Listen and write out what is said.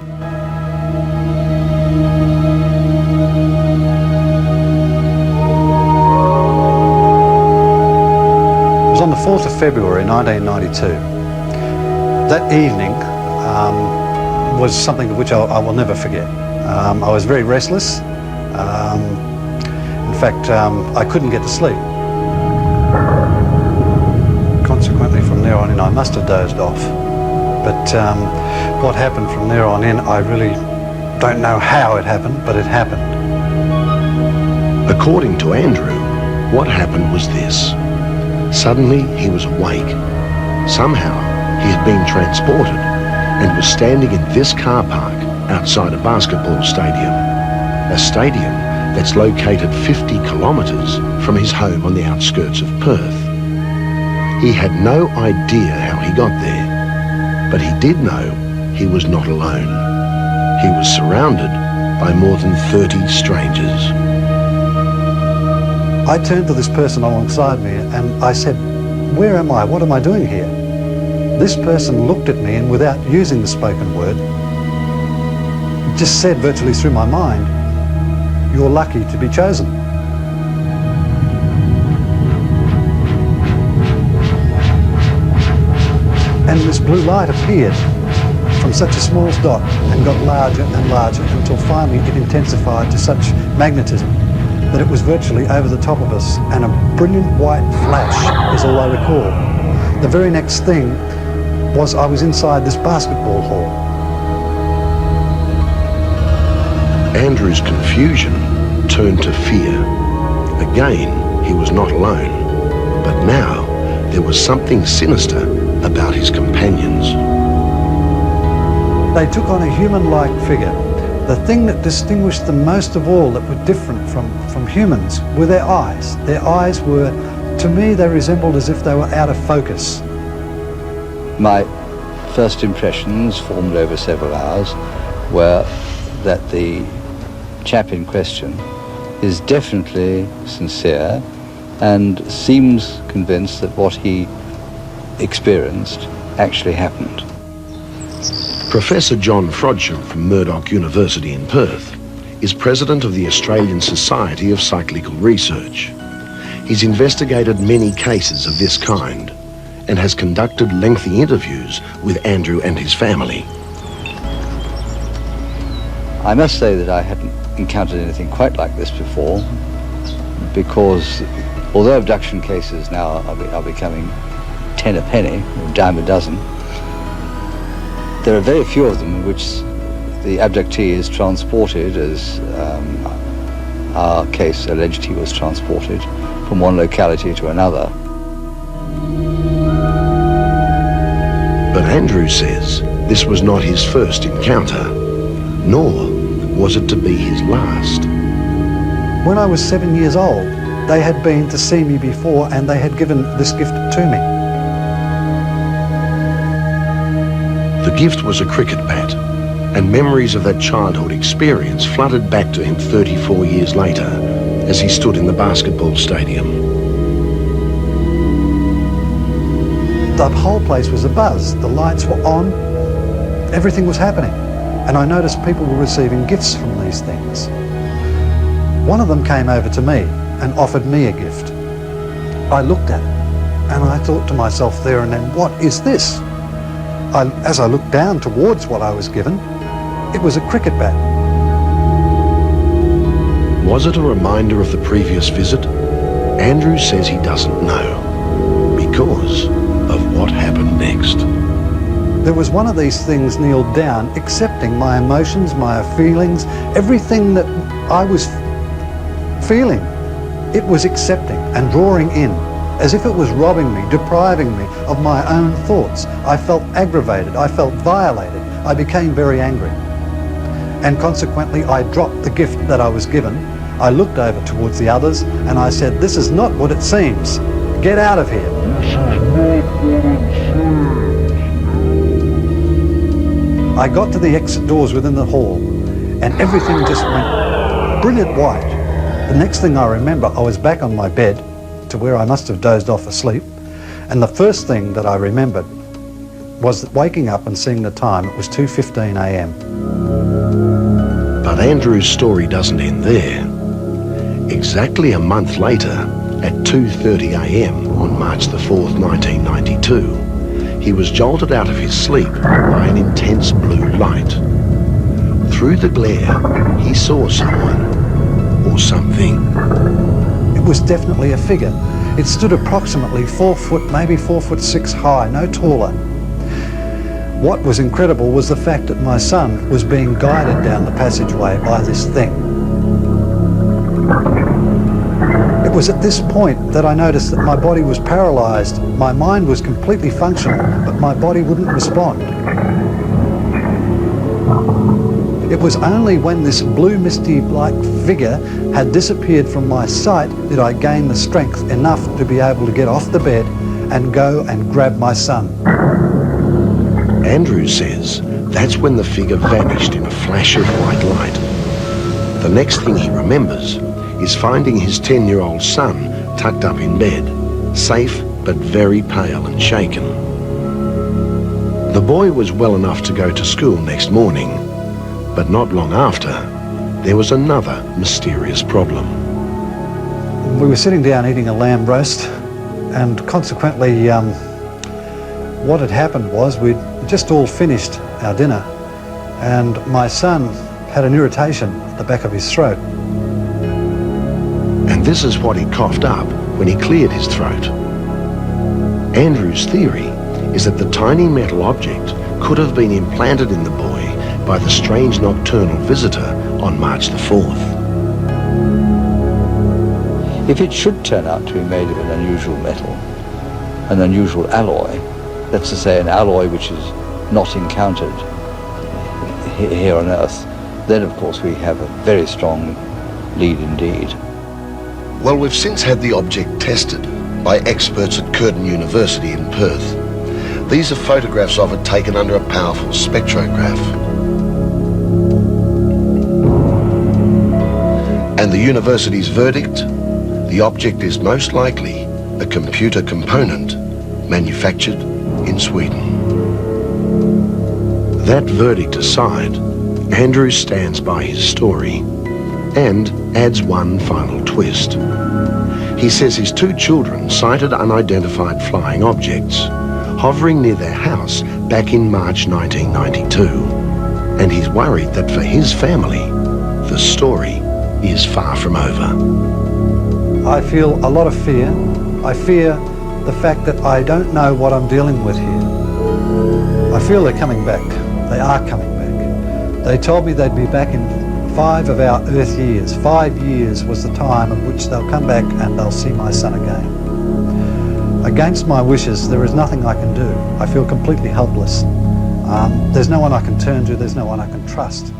It was on the 4th of February 1992. That evening was something which I will never forget. I was very restless. In fact, I couldn't get to sleep. Consequently, from there on in, I must have dozed off. But what happened from there on in, I really don't know how it happened, but it happened. According to Andrew, what happened was this. Suddenly, he was awake. Somehow, he had been transported and was standing in this car park outside a basketball stadium. A stadium that's located 50 kilometres from his home on the outskirts of Perth. He had no idea how he got there, but he did know he was not alone. He was surrounded by more than 30 strangers. I turned to this person alongside me and I said, "Where am I? What am I doing here?" This person looked at me and without using the spoken word, just said virtually through my mind, "You're lucky to be chosen." And this blue light appeared from such a small dot and got larger and larger until finally it intensified to such magnetism that it was virtually over the top of us, and a brilliant white flash is all I recall. The very next thing was I was inside this basketball hall. Andrew's confusion turned to fear. Again, he was not alone, but now there was something sinister about his companions. They took on a human-like figure. The thing that distinguished them most of all, that were different from humans, were their eyes. Their eyes were, to me, they resembled as if they were out of focus. My first impressions, formed over several hours, were that the chap in question is definitely sincere and seems convinced that what he experienced actually happened. Professor John Frodsham from Murdoch University in Perth is president of the Australian Society of Psychical Research. He's investigated many cases of this kind and has conducted lengthy interviews with Andrew and his family. I must say that I hadn't encountered anything quite like this before, because although abduction cases now are becoming 10 a penny, or a dime a dozen, there are very few of them in which the abductee is transported, as our case alleged he was transported, from one locality to another. But Andrew says this was not his first encounter, nor was it to be his last. When I was 7 years old, they had been to see me before and they had given this gift to me. The gift was a cricket bat, and memories of that childhood experience flooded back to him 34 years later as he stood in the basketball stadium. The whole place was abuzz. The lights were on, everything was happening. And I noticed people were receiving gifts from these things. One of them came over to me and offered me a gift. I looked at it and I thought to myself there and then, what is this? As I looked down towards what I was given, it was a cricket bat. Was it a reminder of the previous visit? Andrew says he doesn't know because of what happened next. There was one of these things kneeled down, accepting my emotions, my feelings, everything that I was feeling. It was accepting and drawing in, as if it was robbing me, depriving me of my own thoughts. I felt aggravated, I felt violated, I became very angry. And consequently, I dropped the gift that I was given. I looked over towards the others and I said, "This is not what it seems. Get out of here." I got to the exit doors within the hall and everything just went brilliant white. The next thing I remember, I was back on my bed to where I must have dozed off asleep, and the first thing that I remembered was waking up and seeing the time. It was 2:15 a.m. But Andrew's story doesn't end there. Exactly a month later, at 2:30 a.m. on March the 4th, 1992, he was jolted out of his sleep by an intense blue light. Through the glare, he saw someone, or something. It was definitely a figure. It stood approximately 4 foot, maybe 4'6" high, no taller. What was incredible was the fact that my son was being guided down the passageway by this thing. It was at this point that I noticed that my body was paralysed. My mind was completely functional, but my body wouldn't respond. It was only when this blue misty-like figure had disappeared from my sight that I gained the strength enough to be able to get off the bed and go and grab my son. Andrew says that's when the figure vanished in a flash of white light. The next thing he remembers is finding his 10-year-old son tucked up in bed, safe but very pale and shaken. The boy was well enough to go to school next morning, but not long after, there was another mysterious problem. We were sitting down eating a lamb roast, and consequently what had happened was we'd just all finished our dinner, and my son had an irritation at the back of his throat. And this is what he coughed up when he cleared his throat. Andrew's theory is that the tiny metal object could have been implanted in the boy by the strange nocturnal visitor on March the 4th. If it should turn out to be made of an unusual metal, an unusual alloy, that's to say an alloy which is not encountered here on Earth, then of course we have a very strong lead indeed. Well, we've since had the object tested by experts at Curtin University in Perth. These are photographs of it taken under a powerful spectrograph. And the university's verdict? The object is most likely a computer component manufactured in Sweden. That verdict aside, Andrew stands by his story and adds one final twist. He says his two children sighted unidentified flying objects hovering near their house back in March 1992. And he's worried that for his family, the story is far from over. I feel a lot of fear. I fear the fact that I don't know what I'm dealing with here. I feel they're coming back. They are coming back. They told me they'd be back in 5 of our Earth years. 5 years was the time in which they'll come back and they'll see my son again. Against my wishes, there is nothing I can do. I feel completely helpless. There's no one I can turn to, there's no one I can trust.